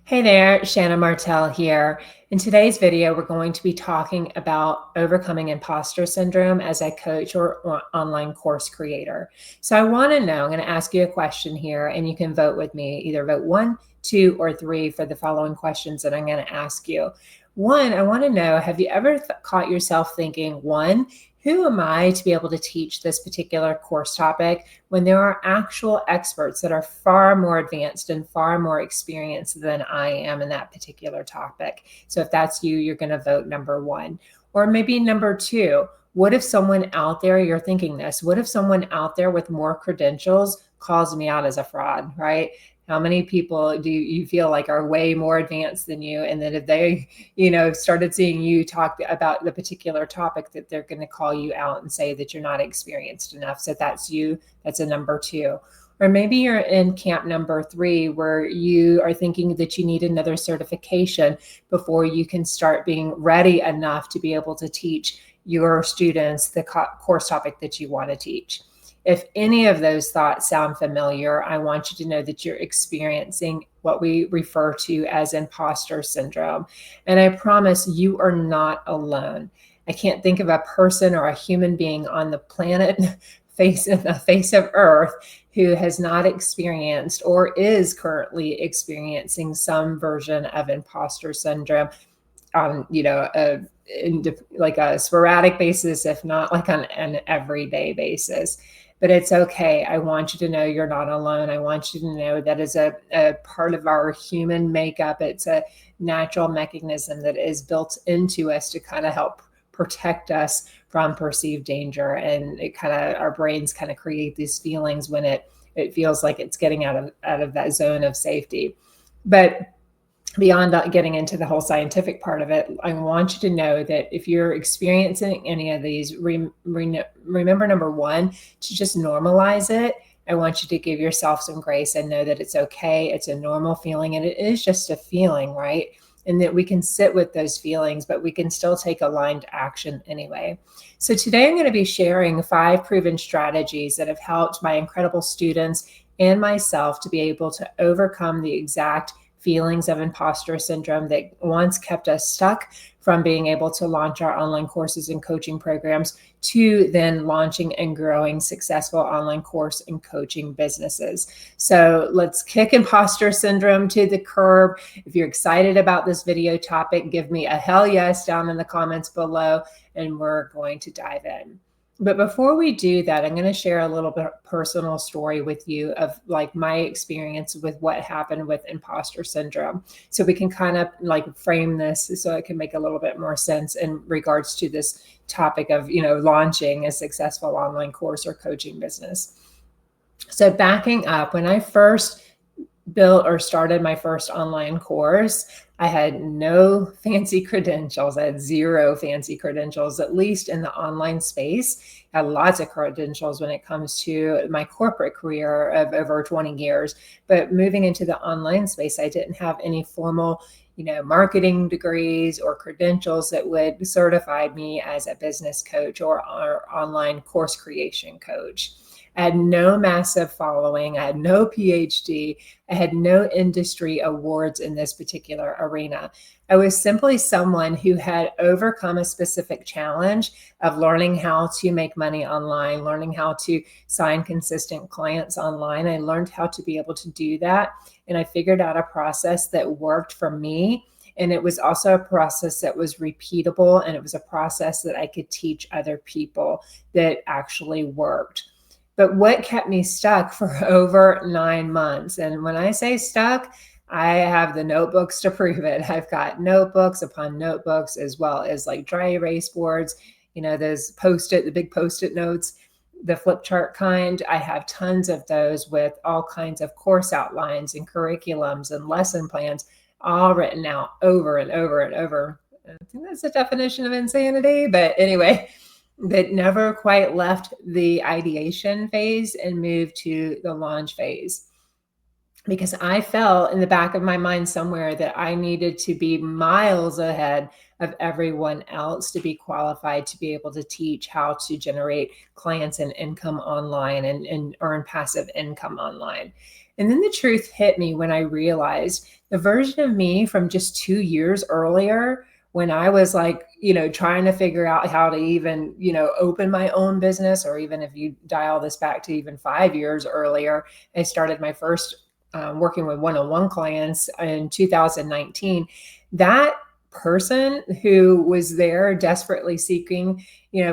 Hey there, Shanna Martell here. In today's video, we're going to be talking about overcoming imposter syndrome as a coach or online course creator. So I want to know, I'm going to ask you a question here, and you can vote with me. Either vote 1, 2, or 3 for the following questions that I'm going to ask you. 1, I want to know, have you ever caught yourself thinking, 1, who am I to be able to teach this particular course topic when there are actual experts that are far more advanced and far more experienced than I am in that particular topic? So if that's you, you're going to vote number 1. Or maybe number 2, what if someone out there, you're thinking this, what if someone out there with more credentials calls me out as a fraud, right? How many people do you feel like are way more advanced than you? And then if they, started seeing you talk about the particular topic, that they're going to call you out and say that you're not experienced enough. So that's you. That's a number 2. Or maybe you're in camp number 3, where you are thinking that you need another certification before you can start being ready enough to be able to teach your students the course topic that you want to teach. If any of those thoughts sound familiar, I want you to know that you're experiencing what we refer to as imposter syndrome. And I promise you are not alone. I can't think of a person or a human being on the planet face of Earth who has not experienced or is currently experiencing some version of imposter syndrome on, like a sporadic basis, if not like on an everyday basis. But it's okay. I want you to know you're not alone. I want you to know that is a part of our human makeup. It's a natural mechanism that is built into us to kind of help protect us from perceived danger. And it kind of, our brains kind of create these feelings when it feels like it's getting out of that zone of safety. But beyond getting into the whole scientific part of it, I want you to know that if you're experiencing any of these, remember, number 1, to just normalize it. I want you to give yourself some grace and know that it's okay. It's a normal feeling, and it is just a feeling, right? And that we can sit with those feelings, but we can still take aligned action anyway. So today I'm going to be sharing 5 proven strategies that have helped my incredible students and myself to be able to overcome the exact feelings of imposter syndrome that once kept us stuck from being able to launch our online courses and coaching programs to then launching and growing successful online course and coaching businesses. So let's kick imposter syndrome to the curb. If you're excited about this video topic, give me a hell yes down in the comments below, and we're going to dive in. But before we do that, I'm going to share a little bit personal story with you of like my experience with what happened with imposter syndrome. So we can kind of like frame this so it can make a little bit more sense in regards to this topic of, launching a successful online course or coaching business. So backing up, when I first built or started my first online course, I had no fancy credentials. I had 0 fancy credentials, at least in the online space. I had lots of credentials when it comes to my corporate career of over 20 years. But moving into the online space, I didn't have any formal, marketing degrees or credentials that would certify me as a business coach or online course creation coach. I had no massive following. I had no PhD. I had no industry awards in this particular arena. I was simply someone who had overcome a specific challenge of learning how to make money online, learning how to sign consistent clients online. I learned how to be able to do that. And I figured out a process that worked for me. And it was also a process that was repeatable. And it was a process that I could teach other people that actually worked. But what kept me stuck for over 9 months? And when I say stuck, I have the notebooks to prove it. I've got notebooks upon notebooks, as well as like dry erase boards, those the big Post-it notes, the flip chart kind. I have tons of those with all kinds of course outlines and curriculums and lesson plans, all written out over and over and over. I think that's the definition of insanity, but anyway, that never quite left the ideation phase and moved to the launch phase. because I felt in the back of my mind somewhere that I needed to be miles ahead of everyone else to be qualified to be able to teach how to generate clients and income online and earn passive income online. And then the truth hit me when I realized the version of me from just 2 years earlier, when I was like, trying to figure out how to even, open my own business, or even if you dial this back to even 5 years earlier, I started my first working with one-on-one clients in 2019. That person who was there desperately seeking,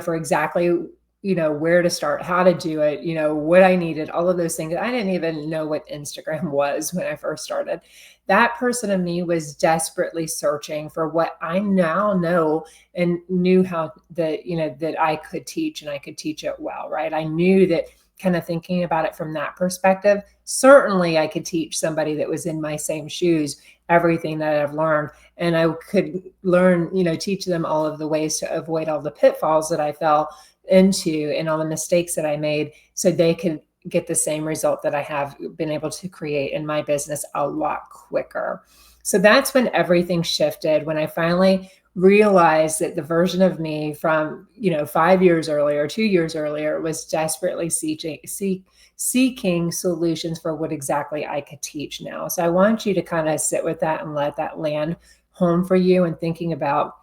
for exactly, where to start, how to do it, what I needed, all of those things. I didn't even know what Instagram was when I first started. That person of me was desperately searching for what I now know and knew how that, that I could teach, and I could teach it well, right? I knew that, kind of thinking about it from that perspective, certainly I could teach somebody that was in my same shoes everything that I've learned. And I could learn, teach them all of the ways to avoid all the pitfalls that I fell into and all the mistakes that I made, so they could get the same result that I have been able to create in my business a lot quicker. So that's when everything shifted, when I finally realized that the version of me from 5 years earlier, 2 years earlier, was desperately seeking solutions for what exactly I could teach now. So I want you to kind of sit with that and let that land home for you, and thinking about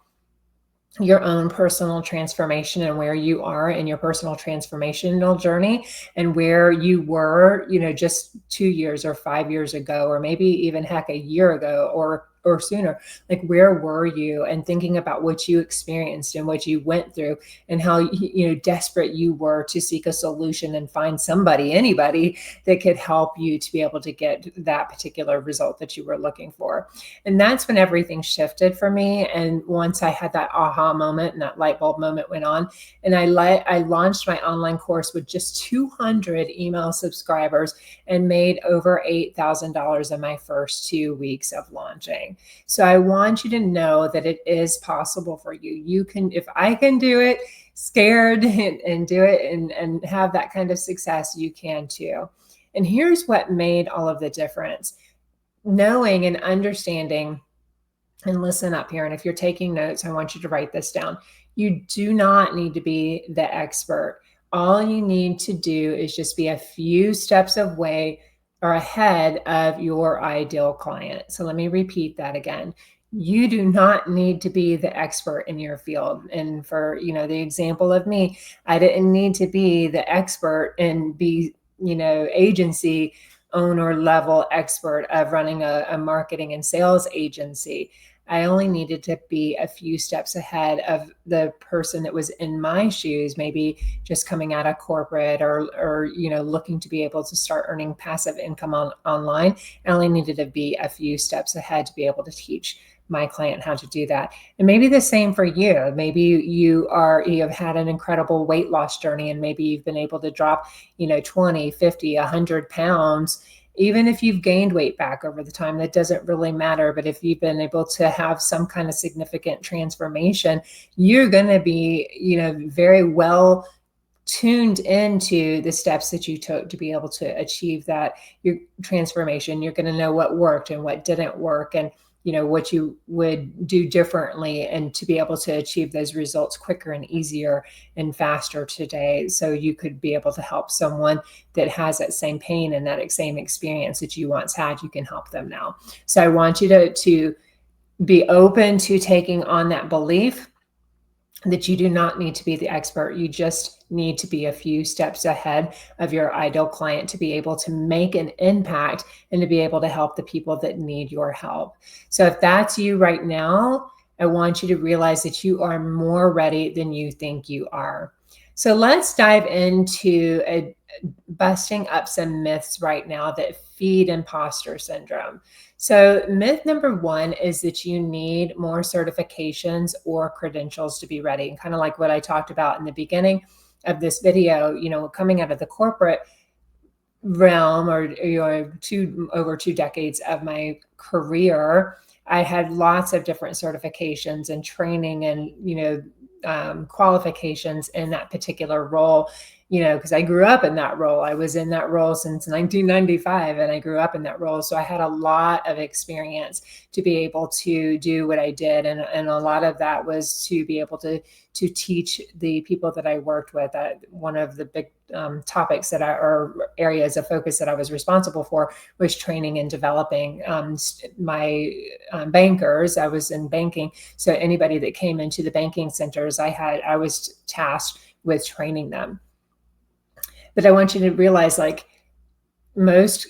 your own personal transformation and where you are in your personal transformational journey, and where you were, just 2 years or 5 years ago, or maybe even heck, a year ago or sooner. Like, where were you? And thinking about what you experienced and what you went through, and how desperate you were to seek a solution and find somebody, anybody, that could help you to be able to get that particular result that you were looking for. And that's when everything shifted for me. And once I had that aha moment and that light bulb moment went on, and I launched my online course with just 200 email subscribers and made over $8,000 in my first 2 weeks of launching. So I want you to know that it is possible for you. You can, if I can do it scared and do it and have that kind of success, you can too. And here's what made all of the difference: knowing and understanding. And listen up here, and if you're taking notes, I want you to write this down. You do not need to be the expert. All you need to do is just be a few steps away or ahead of your ideal client. So let me repeat that again. You do not need to be the expert in your field. And for, the example of me, I didn't need to be the expert and be, agency owner level expert of running a marketing and sales agency. I only needed to be a few steps ahead of the person that was in my shoes, maybe just coming out of corporate, or looking to be able to start earning passive income online. I only needed to be a few steps ahead to be able to teach my client how to do that. And maybe the same for you. Maybe you have had an incredible weight loss journey, and maybe you've been able to drop 20, 50, 100 pounds. Even if you've gained weight back over the time, that doesn't really matter. But if you've been able to have some kind of significant transformation, you're going to be, very well tuned into the steps that you took to be able to achieve that, your transformation. You're going to know what worked and what didn't work, and what you would do differently, and to be able to achieve those results quicker and easier and faster today, so you could be able to help someone that has that same pain and that same experience that you once had. You can help them now. So I want you to be open to taking on that belief that you do not need to be the expert. You just need to be a few steps ahead of your ideal client to be able to make an impact and to be able to help the people that need your help. So if that's you right now, I want you to realize that you are more ready than you think you are. So let's dive into busting up some myths right now that feed imposter syndrome. So myth number one is that you need more certifications or credentials to be ready. And kind of like what I talked about in the beginning of this video, coming out of the corporate realm, or over 2 decades of my career, I had lots of different certifications and training and qualifications in that particular role. because I grew up in that role. I was in that role since 1995 and I grew up in that role. So I had a lot of experience to be able to do what I did. And a lot of that was to be able to teach the people that I worked with. One of the big topics or areas of focus that I was responsible for was training and developing my bankers. I was in banking. So anybody that came into the banking centers, I was tasked with training them. But I want you to realize, like, most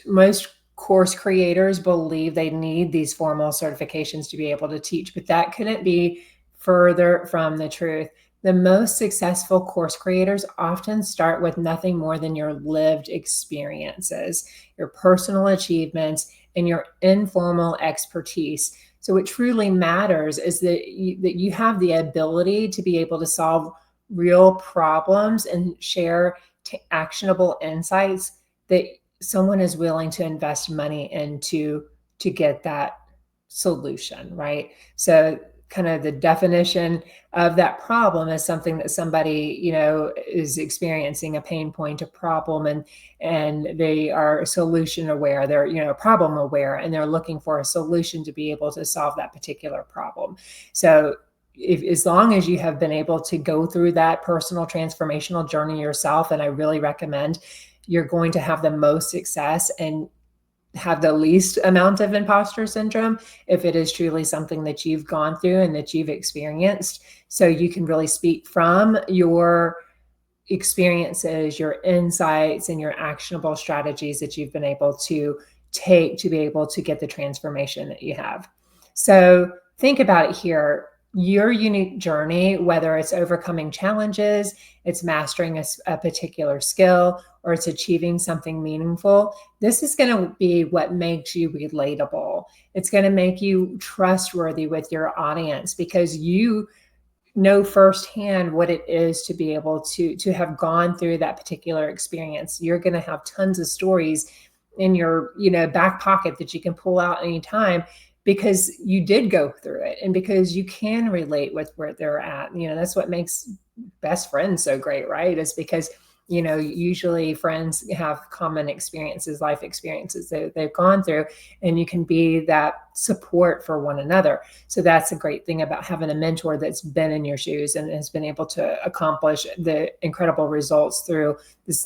course creators believe they need these formal certifications to be able to teach, but that couldn't be further from the truth. The most successful course creators often start with nothing more than your lived experiences, your personal achievements, and your informal expertise. So what truly matters is that you have the ability to be able to solve real problems and share actionable insights that someone is willing to invest money into to get that solution, right? So kind of the definition of that problem is something that somebody, is experiencing a pain point, a problem, and they are solution aware, they're, problem aware, and they're looking for a solution to be able to solve that particular problem. So as long as you have been able to go through that personal transformational journey yourself, and I really recommend, you're going to have the most success and have the least amount of imposter syndrome if it is truly something that you've gone through and that you've experienced. So you can really speak from your experiences, your insights, and your actionable strategies that you've been able to take to be able to get the transformation that you have. So think about it here. Your unique journey, whether it's overcoming challenges, it's mastering a particular skill, or it's achieving something meaningful, this is going to be what makes you relatable. It's going to make you trustworthy with your audience because you know firsthand what it is to be able to have gone through that particular experience. You're going to have tons of stories in your back pocket that you can pull out anytime because you did go through it and because you can relate with where they're at. That's what makes best friends so great, right? Is because usually friends have common experiences, life experiences that they've gone through, and you can be that support for one another. So that's a great thing about having a mentor that's been in your shoes and has been able to accomplish the incredible results through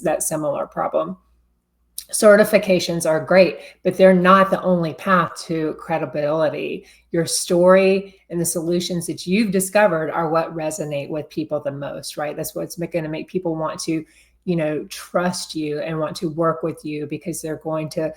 that similar problem. Certifications are great, but they're not the only path to credibility. Your story and the solutions that you've discovered are what resonate with people the most, right? That's what's going to make people want to, trust you and want to work with you because they're going to,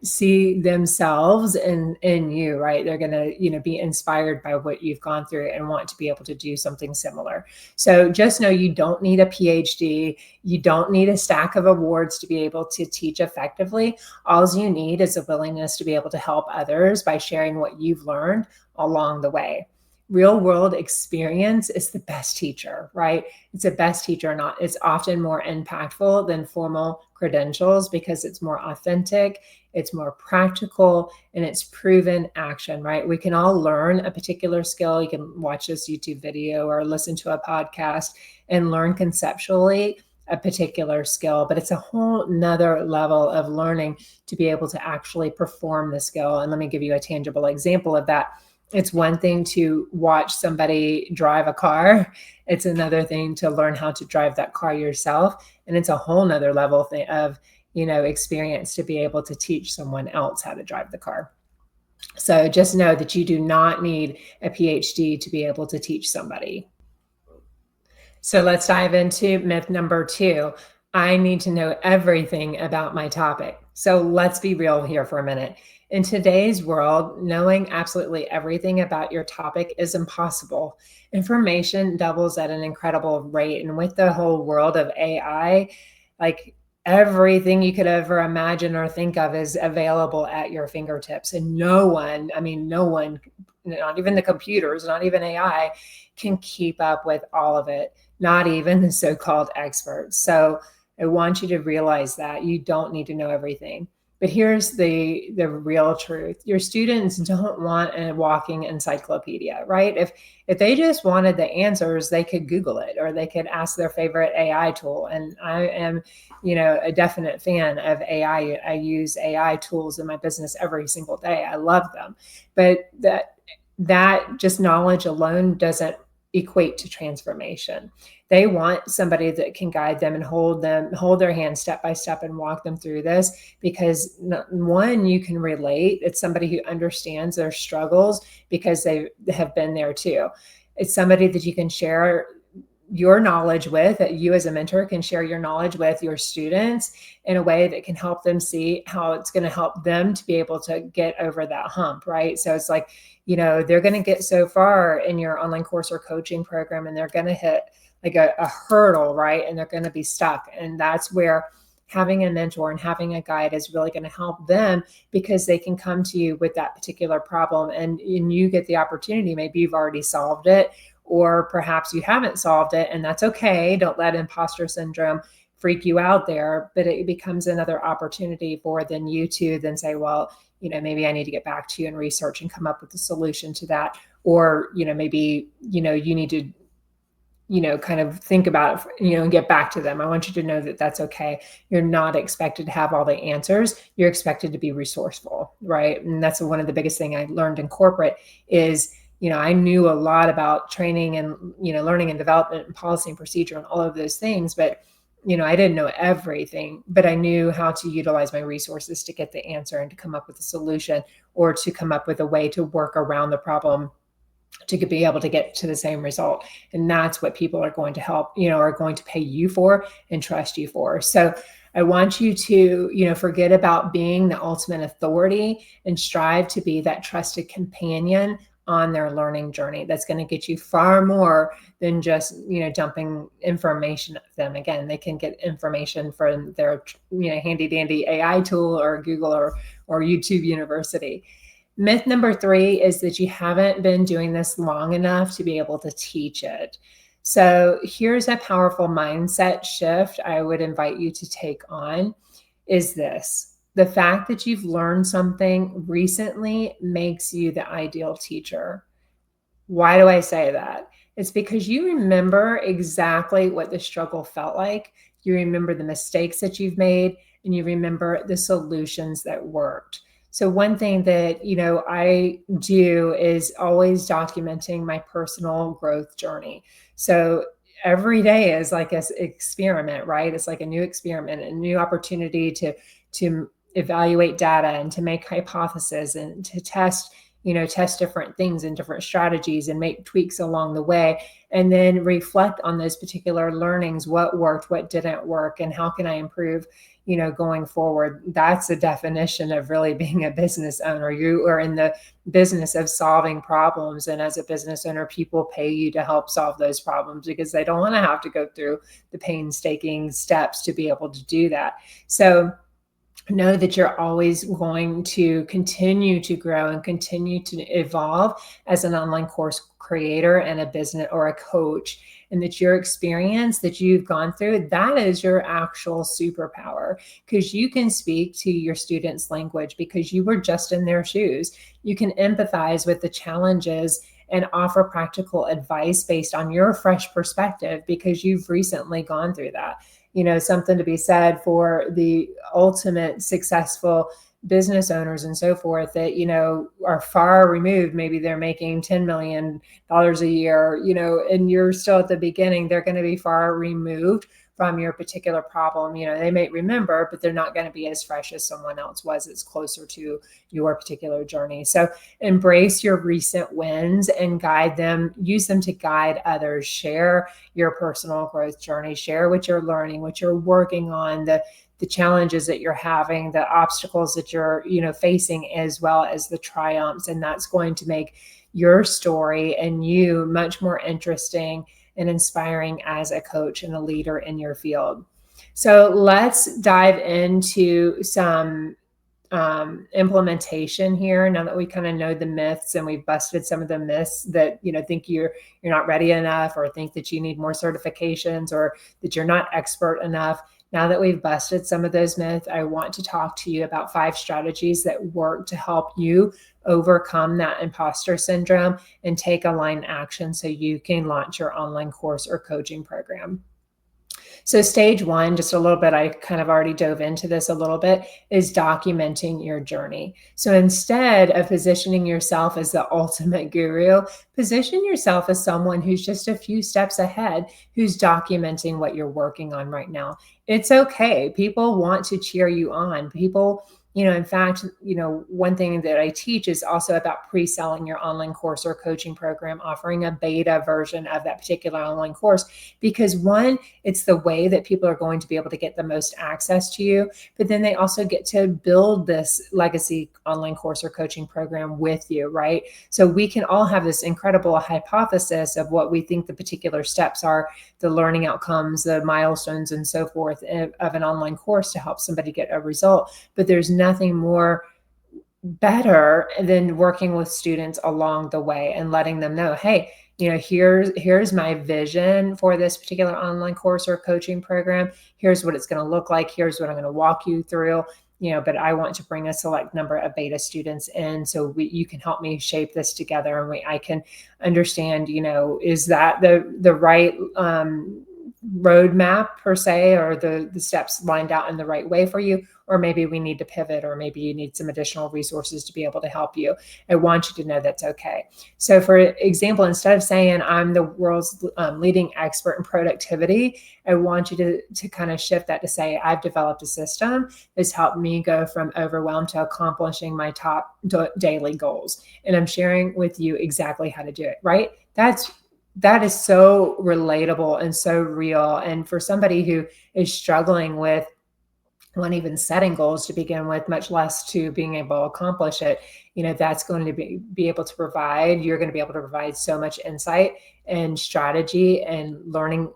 see themselves in you, right? They're going to, be inspired by what you've gone through and want to be able to do something similar. So just know you don't need a PhD. You don't need a stack of awards to be able to teach effectively. All you need is a willingness to be able to help others by sharing what you've learned along the way. Real world experience is the best teacher, right? It's the best teacher. It's often more impactful than formal credentials because it's more authentic, it's more practical, and it's proven action, right? We can all learn a particular skill. You can watch this YouTube video or listen to a podcast and learn conceptually a particular skill, but it's a whole nother level of learning to be able to actually perform the skill. And let me give you a tangible example of that. It's one thing to watch somebody drive a car. It's another thing to learn how to drive that car yourself. And it's a whole nother level of, experience to be able to teach someone else how to drive the car. So just know that you do not need a PhD to be able to teach somebody. So let's dive into myth number 2. I need to know everything about my topic. So let's be real here for a minute. In today's world, knowing absolutely everything about your topic is impossible. Information doubles at an incredible rate. And with the whole world of AI, like everything you could ever imagine or think of is available at your fingertips. And no one, not even the computers, not even AI, can keep up with all of it, not even the so-called experts. So I want you to realize that you don't need to know everything. But here's the real truth. Your students don't want a walking encyclopedia, right? If they just wanted the answers, they could Google it or they could ask their favorite AI tool. And I am, a definite fan of AI. I use AI tools in my business every single day. I love them. But that just knowledge alone doesn't equate to transformation. They want somebody that can guide them and hold their hand step by step and walk them through this, because one, you can relate. It's somebody who understands their struggles because they have been there too. It's somebody that you can share your knowledge with, that you as a mentor can share your knowledge with your students in a way that can help them see how it's going to help them to be able to get over that hump, right? So it's like, they're going to get so far in your online course or coaching program and they're going to hit like a hurdle, right? And they're going to be stuck. And that's where having a mentor and having a guide is really going to help them, because they can come to you with that particular problem and you get the opportunity. Maybe you've already solved it, or perhaps you haven't solved it, and that's okay. Don't let imposter syndrome freak you out there, but it becomes another opportunity for then you to then say, well, maybe I need to get back to you and research and come up with a solution to that. Or, maybe, you need to, kind of think about it, and get back to them. I want you to know that that's okay. You're not expected to have all the answers. You're expected to be resourceful, right? And that's one of the biggest thing I learned in corporate is, I knew a lot about training and, learning and development and policy and procedure and all of those things, but, I didn't know everything, but I knew how to utilize my resources to get the answer and to come up with a solution, or to come up with a way to work around the problem to be able to get to the same result. And that's what people are going to help, are going to pay you for and trust you for. So I want you to, forget about being the ultimate authority and strive to be that trusted companion on their learning journey. That's going to get you far more than just, dumping information at them. Again, they can get information from their, handy dandy AI tool or Google or YouTube University. Myth number 3 is that you haven't been doing this long enough to be able to teach it. So here's a powerful mindset shift I would invite you to take on is this. The fact that you've learned something recently makes you the ideal teacher. Why do I say that? It's because you remember exactly what the struggle felt like. You remember the mistakes that you've made, and you remember the solutions that worked. So one thing that, I do is always documenting my personal growth journey. So every day is like an experiment, right? It's like a new experiment, a new opportunity to evaluate data and to make hypotheses and to test different things and different strategies and make tweaks along the way, and then reflect on those particular learnings, what worked, what didn't work, and how can I improve, going forward. That's the definition of really being a business owner. You are in the business of solving problems. And as a business owner, people pay you to help solve those problems because they don't want to have to go through the painstaking steps to be able to do that. So know that you're always going to continue to grow and continue to evolve as an online course creator and a business or a coach, and that your experience that you've gone through, that is your actual superpower, because you can speak to your students' language because you were just in their shoes. You can empathize with the challenges and offer practical advice based on your fresh perspective because you've recently gone through that. Something to be said for the ultimate successful business owners and so forth that, are far removed. Maybe they're making $10 million a year, and you're still at the beginning. They're going to be far removed from your particular problem. They may remember, but they're not going to be as fresh as someone else was. It's closer to your particular journey. So embrace your recent wins and guide them, use them to guide others. Share your personal growth journey, share what you're learning, what you're working on, the challenges that you're having, the obstacles that you're, facing, as well as the triumphs. And that's going to make your story and you much more interesting and inspiring as a coach and a leader in your field. So let's dive into some implementation here. Now that we kind of know the myths and we've busted some of the myths that, think you're not ready enough, or think that you need more certifications, or that you're not expert enough. Now that we've busted some of those myths, I want to talk to you about 5 strategies that work to help you overcome that imposter syndrome and take aligned action so you can launch your online course or coaching program. So stage 1, just a little bit, I kind of already dove into this a little bit, is documenting your journey. So instead of positioning yourself as the ultimate guru, position yourself as someone who's just a few steps ahead, who's documenting what you're working on right now. It's okay. People want to cheer you on. People, in fact, one thing that I teach is also about pre-selling your online course or coaching program, offering a beta version of that particular online course, because one, it's the way that people are going to be able to get the most access to you, but then they also get to build this legacy online course or coaching program with you, right? So we can all have this incredible hypothesis of what we think the particular steps are, the learning outcomes, the milestones, and so forth of an online course to help somebody get a result. But there's nothing more better than working with students along the way and letting them know, hey, here's my vision for this particular online course or coaching program. Here's what it's going to look like. Here's what I'm going to walk you through. But I want to bring a select number of beta students in, so you can help me shape this together, and I can understand, is that the right roadmap per se, or the steps lined out in the right way for you, or maybe we need to pivot, or maybe you need some additional resources to be able to help you. I want you to know that's okay. So for example, instead of saying I'm the world's leading expert in productivity, I want you to kind of shift that to say I've developed a system that's helped me go from overwhelmed to accomplishing my top daily goals. And I'm sharing with you exactly how to do it, right? That is so relatable and so real. And for somebody who is struggling with one, even setting goals to begin with, much less to being able to accomplish it, that's going to be able to provide, you're going to be able to provide so much insight and strategy and learning,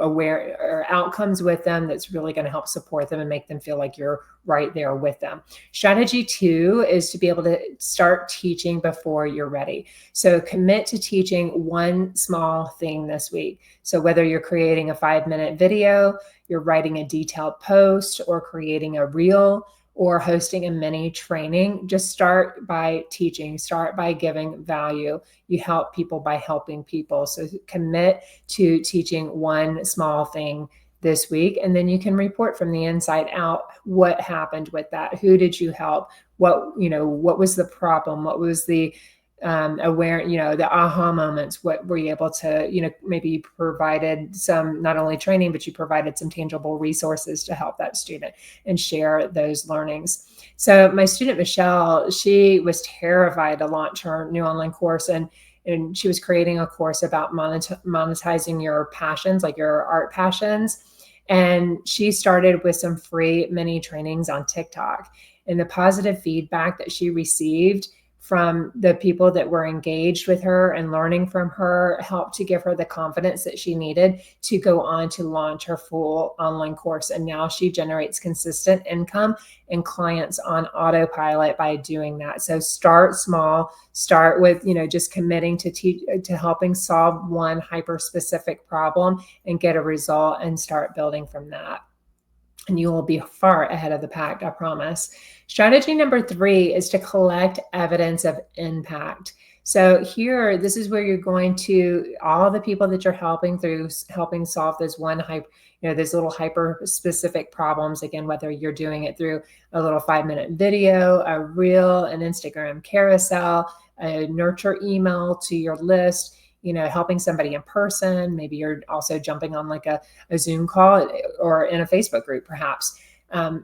aware or outcomes with them that's really going to help support them and make them feel like you're right there with them. Strategy 2 is to be able to start teaching before you're ready. So commit to teaching one small thing this week. So whether you're creating a 5-minute video, you're writing a detailed post, or creating a reel, or hosting a mini training, just start by teaching, start by giving value. You help people by helping people. So commit to teaching one small thing this week, and then you can report from the inside out what happened with that. Who did you help? What was the problem? What was the the aha moments? What were you able to, maybe you provided some, not only training, but you provided some tangible resources to help that student and share those learnings. So my student, Michelle, she was terrified to launch her new online course, and she was creating a course about monetizing your passions, like your art passions. And she started with some free mini trainings on TikTok, and the positive feedback that she received from the people that were engaged with her and learning from her helped to give her the confidence that she needed to go on to launch her full online course. And now she generates consistent income and clients on autopilot by doing that. So start small, start with, just committing to helping solve one hyper-specific problem and get a result, and start building from that. And you will be far ahead of the pack, I promise. Strategy number 3 is to collect evidence of impact. So here, this is where you're going to, all the people that you're helping solve this those little hyper specific problems. Again, whether you're doing it through a little 5-minute video, a reel, an Instagram carousel, a nurture email to your list, helping somebody in person. Maybe you're also jumping on like a Zoom call or in a Facebook group, perhaps.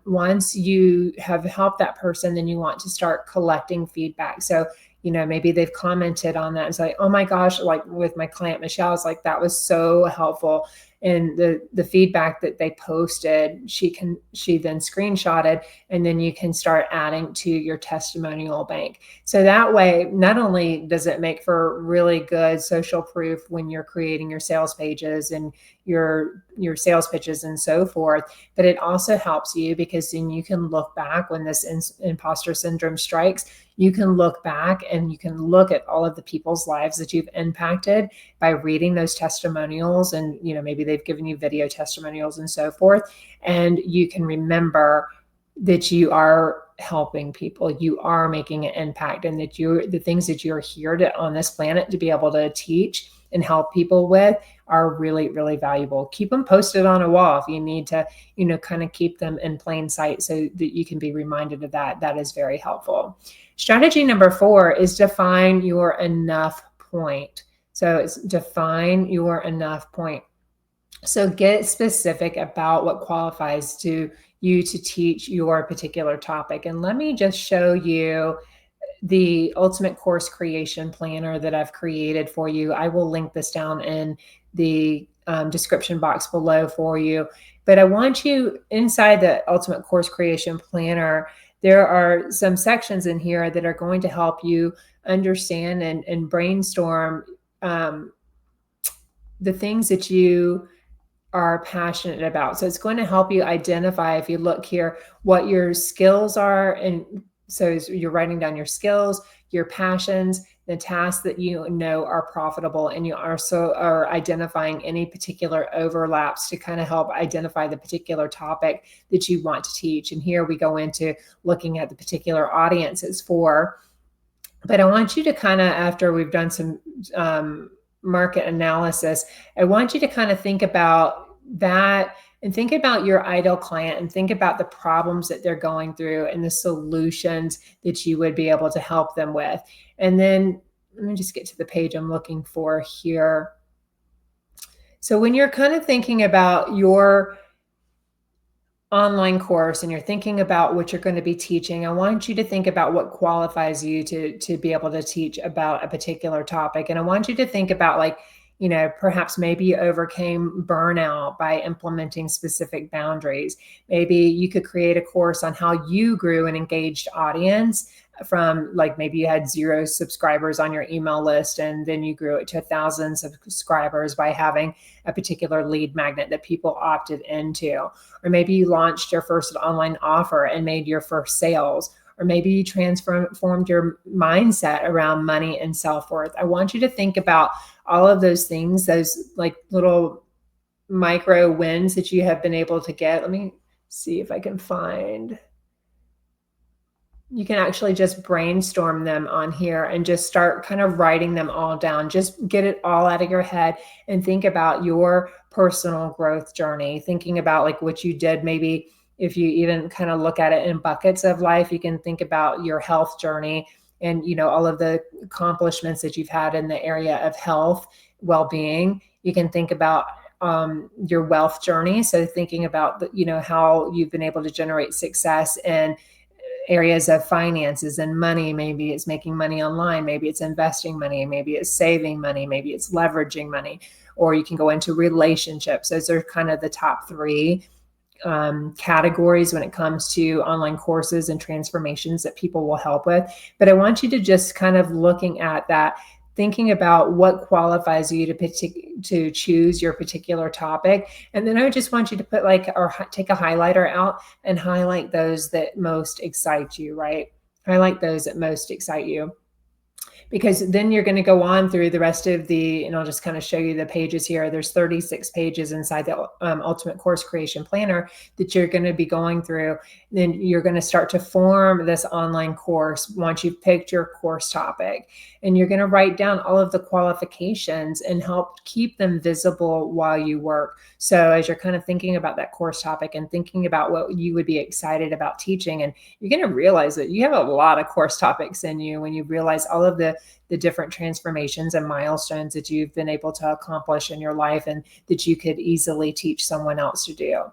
Once you have helped that person, then you want to start collecting feedback. So, maybe they've commented on that and say, oh my gosh, like with my client, Michelle, it's like, that was so helpful. And the feedback that they posted, she then screenshotted, and then you can start adding to your testimonial bank. So that way, not only does it make for really good social proof when you're creating your sales pages and your sales pitches and so forth, but it also helps you because then you can look back when this imposter syndrome strikes. you can look back and you can look at all of the people's lives that you've impacted by reading those testimonials, and maybe they've given you video testimonials and so forth, and you can remember that you are helping people, you are making an impact, and that the things that you're here on this planet to be able to teach and help people with are really, really valuable. Keep them posted on a wall if you need to, kind of keep them in plain sight so that you can be reminded of that. That is very helpful. Strategy number 4 is define your enough point. So it's define your enough point. So get specific about what qualifies you to teach your particular topic. And let me just show you the ultimate course creation planner that I've created for you. I will link this down in the description box below for you. But I want you, inside the ultimate course creation planner, there are some sections in here that are going to help you understand and brainstorm the things that you are passionate about. So it's going to help you identify, if you look here, what your skills are. And so you're writing down your skills, your passions, the tasks that you know are profitable, and you also are identifying any particular overlaps to kind of help identify the particular topic that you want to teach. And here we go into looking at the particular audiences for. But I want you to kind of, after we've done some market analysis, I want you to kind of think about that and think about your ideal client and think about the problems that they're going through and the solutions that you would be able to help them with. And then let me just get to the page I'm looking for here. So when you're kind of thinking about your online course and you're thinking about what you're going to be teaching, I want you to think about what qualifies you to be able to teach about a particular topic. And I want you to think about, like, perhaps maybe you overcame burnout by implementing specific boundaries. Maybe you could create a course on how you grew an engaged audience from, like, maybe you had 0 subscribers on your email list and then you grew it to thousands of subscribers by having a particular lead magnet that people opted into. Or maybe you launched your first online offer and made your first sales. Or maybe you transformed your mindset around money and self-worth. I want you to think about all of those things, those like little micro wins that you have been able to get. Let me see if I can find. You can actually just brainstorm them on here and just start kind of writing them all down. Just get it all out of your head and think about your personal growth journey, thinking about like what you did. Maybe if you even kind of look at it in buckets of life, you can think about your health journey and, all of the accomplishments that you've had in the area of health, well-being. You can think about your wealth journey. So thinking about, how you've been able to generate success in areas of finances and money. Maybe it's making money online. Maybe it's investing money. Maybe it's saving money. Maybe it's leveraging money. Or you can go into relationships. Those are kind of the top 3 categories when it comes to online courses and transformations that people will help with. But I want you to just kind of looking at that, thinking about what qualifies you to choose your particular topic. And then I just want you to put take a highlighter out and highlight those that most excite you, right? Highlight those that most excite you. Because then you're going to go on through the rest of and I'll just kind of show you the pages here. There's 36 pages inside the Ultimate Course Creation Planner that you're going to be going through. Then you're going to start to form this online course once you've picked your course topic. And you're going to write down all of the qualifications and help keep them visible while you work. So as you're kind of thinking about that course topic and thinking about what you would be excited about teaching, and you're going to realize that you have a lot of course topics in you when you realize all of the different transformations and milestones that you've been able to accomplish in your life and that you could easily teach someone else to do.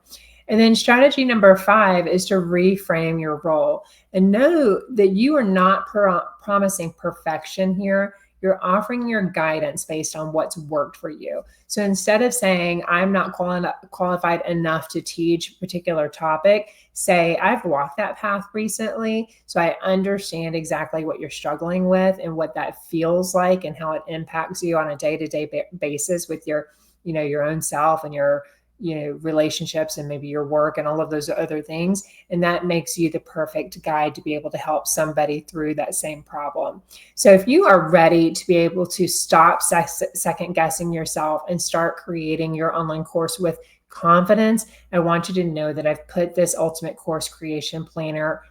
And then strategy number 5 is to reframe your role and know that you are not promising perfection here. You're offering your guidance based on what's worked for you. So instead of saying, I'm not qualified enough to teach a particular topic, say, I've walked that path recently, so I understand exactly what you're struggling with and what that feels like and how it impacts you on a day-to-day basis with your, your own self and your relationships and maybe your work and all of those other things. And that makes you the perfect guide to be able to help somebody through that same problem. So if you are ready to be able to stop second guessing yourself and start creating your online course with confidence, I want you to know that I've put this ultimate course creation planner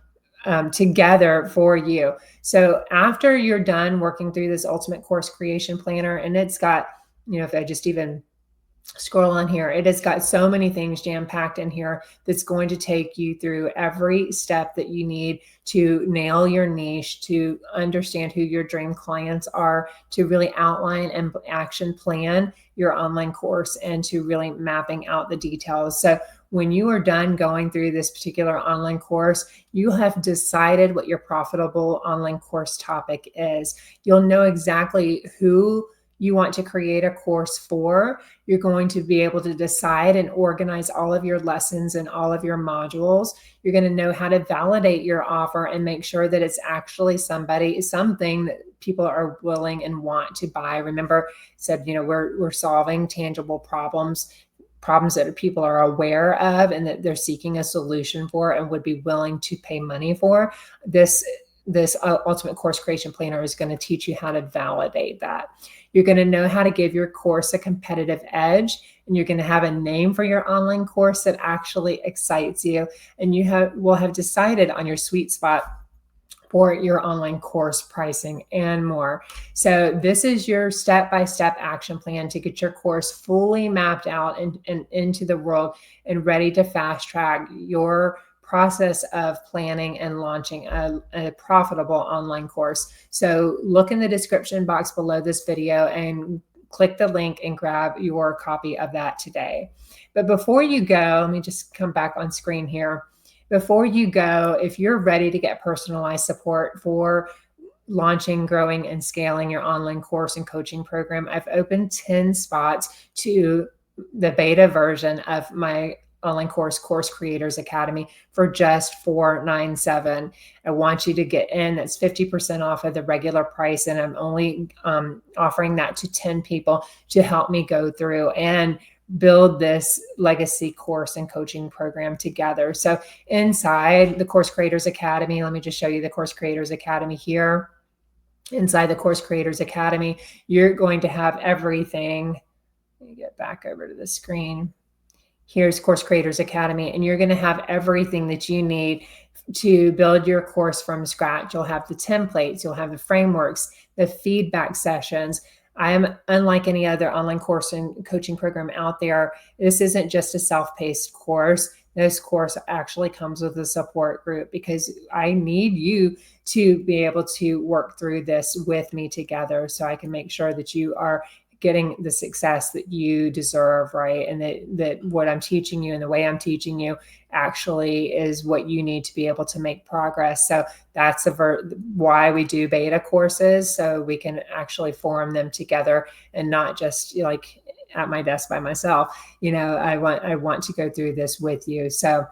together for you. So after you're done working through this ultimate course creation planner, and it's got, if I just even scroll on here, it has got so many things jam-packed in here that's going to take you through every step that you need to nail your niche, to understand who your dream clients are, to really outline and action plan your online course, and to really mapping out the details. So when you are done going through this particular online course, you have decided what your profitable online course topic is. You'll know exactly who you want to create a course for. You're going to be able to decide and organize all of your lessons and all of your modules. You're going to know how to validate your offer and make sure that it's actually something that people are willing and want to buy. Remember, I said, we're solving tangible problems that people are aware of and that they're seeking a solution for and would be willing to pay money for. This ultimate course creation planner is going to teach you how to validate that. You're going to know how to give your course a competitive edge, and you're going to have a name for your online course that actually excites you. And you will have decided on your sweet spot for your online course pricing and more. So this is your step-by-step action plan to get your course fully mapped out and into the world and ready to fast track your process of planning and launching a profitable online course. So look in the description box below this video and click the link and grab your copy of that today. But before you go, let me just come back on screen here. Before you go, if you're ready to get personalized support for launching, growing, and scaling your online course and coaching program, I've opened 10 spots to the beta version of my online course Creators Academy for just $497. I want you to get in. That's 50% off of the regular price, and I'm only offering that to 10 people to help me go through and build this legacy course and coaching program together. So inside the Course Creators Academy, let me just show you the Course Creators Academy here. Inside the Course Creators Academy, you're going to have everything. Let me get back over to the screen. Here's Course Creators Academy, and you're going to have everything that you need to build your course from scratch. You'll have the templates, you'll have the frameworks, the feedback sessions. I am unlike any other online course and coaching program out there. This isn't just a self-paced course. This course actually comes with a support group because I need you to be able to work through this with me together so I can make sure that you are getting the success that you deserve, right? And that what I'm teaching you and the way I'm teaching you actually is what you need to be able to make progress. So that's why we do beta courses, so we can actually form them together and not just like at my desk by myself. I want to go through this with you. So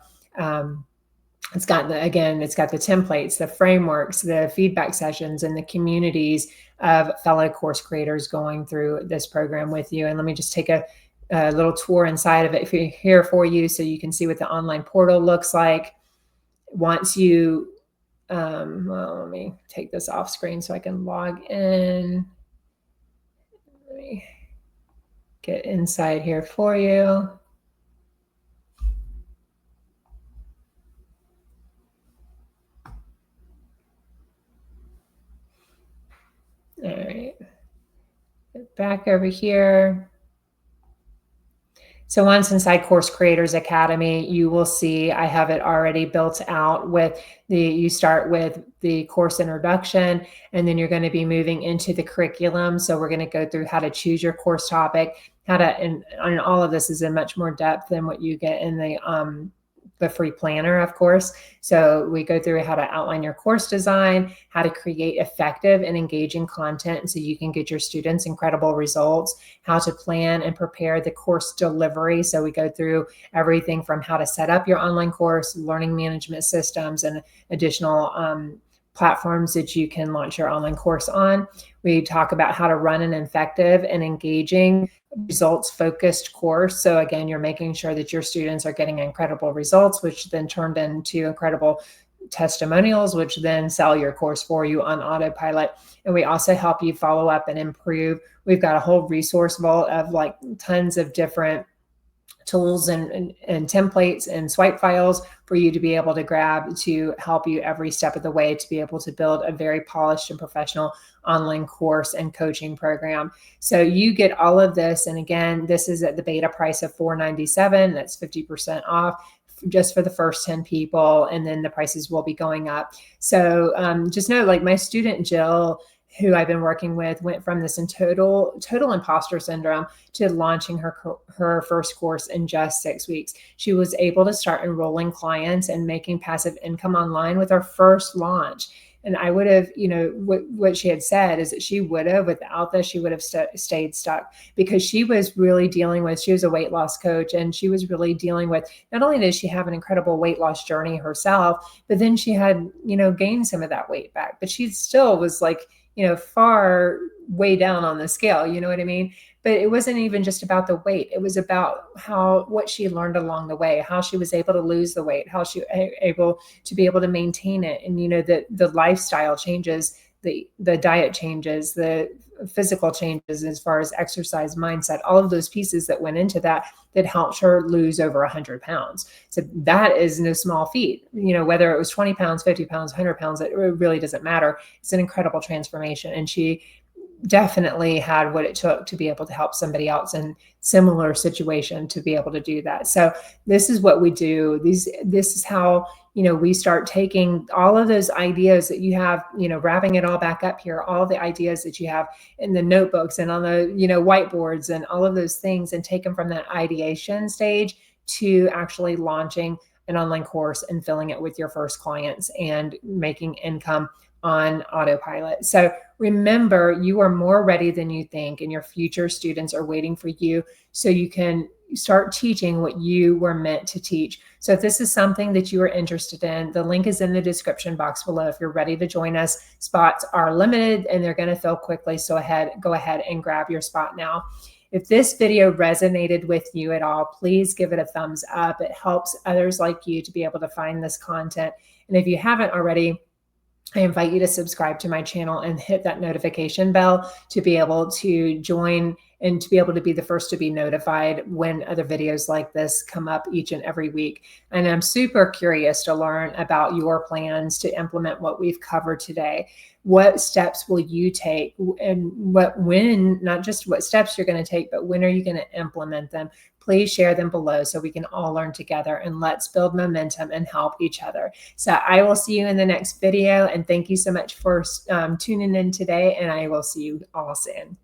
it's got the templates, the frameworks, the feedback sessions, and the communities of fellow course creators going through this program with you. And let me just take a little tour inside of it here for you so you can see what the online portal looks like. Once you, let me take this off screen so I can log in. Let me get inside here for you. All right, get back over here. So once inside Course Creators Academy, you will see I have it already built out with you start with the course introduction, and then you're going to be moving into the curriculum. So we're going to go through how to choose your course topic, and all of this is in much more depth than what you get in the free planner, of course. So we go through how to outline your course design, how to create effective and engaging content so you can get your students incredible results, how to plan and prepare the course delivery. So we go through everything from how to set up your online course, learning management systems, and additional platforms that you can launch your online course on. We talk about how to run an effective and engaging results-focused course. So again, you're making sure that your students are getting incredible results, which then turned into incredible testimonials, which then sell your course for you on autopilot. And we also help you follow up and improve. We've got a whole resource vault of like tons of different tools and templates and swipe files for you to be able to grab to help you every step of the way to be able to build a very polished and professional online course and coaching program. So you get all of this. And again, this is at the beta price of $497. That's 50% off just for the first 10 people. And then the prices will be going up. So just know, like my student, Jill, who I've been working with, went from this in total imposter syndrome to launching her first course in just 6 weeks. She was able to start enrolling clients and making passive income online with her first launch. And I would have, what she had said is that she would have, without this, she would have stayed stuck, because she was really dealing with, she was a weight loss coach, and she was really dealing with, not only did she have an incredible weight loss journey herself, but then she had, gained some of that weight back, but she still was like, far way down on the scale, you know what I mean? But it wasn't even just about the weight. It was about what she learned along the way, how she was able to lose the weight, how she was able to be able to maintain it. And, the lifestyle changes, the diet changes, the physical changes as far as exercise, mindset, all of those pieces that went into that helped her lose over 100 pounds. So that is no small feat, whether it was 20 pounds, 50 pounds, 100 pounds, it really doesn't matter. It's an incredible transformation. And she definitely had what it took to be able to help somebody else in similar situation to be able to do that. So this is what we do. This is how, we start taking all of those ideas that you have, wrapping it all back up here, all the ideas that you have in the notebooks and on the, whiteboards and all of those things, and take them from that ideation stage to actually launching an online course and filling it with your first clients and making income on autopilot. So remember, you are more ready than you think, and your future students are waiting for you so you can start teaching what you were meant to teach. So if this is something that you are interested in, the link is in the description box below. If you're ready to join us, spots are limited and they're going to fill quickly. So go ahead and grab your spot now. If this video resonated with you at all, please give it a thumbs up. It helps others like you to be able to find this content. And if you haven't already, I invite you to subscribe to my channel and hit that notification bell to be able to join and to be able to be the first to be notified when other videos like this come up each and every week. And I'm super curious to learn about your plans to implement what we've covered today. What steps will you take, and not just what steps you're going to take, but when are you going to implement them? Please share them below so we can all learn together, and let's build momentum and help each other. So I will see you in the next video, and thank you so much for tuning in today, and I will see you all soon.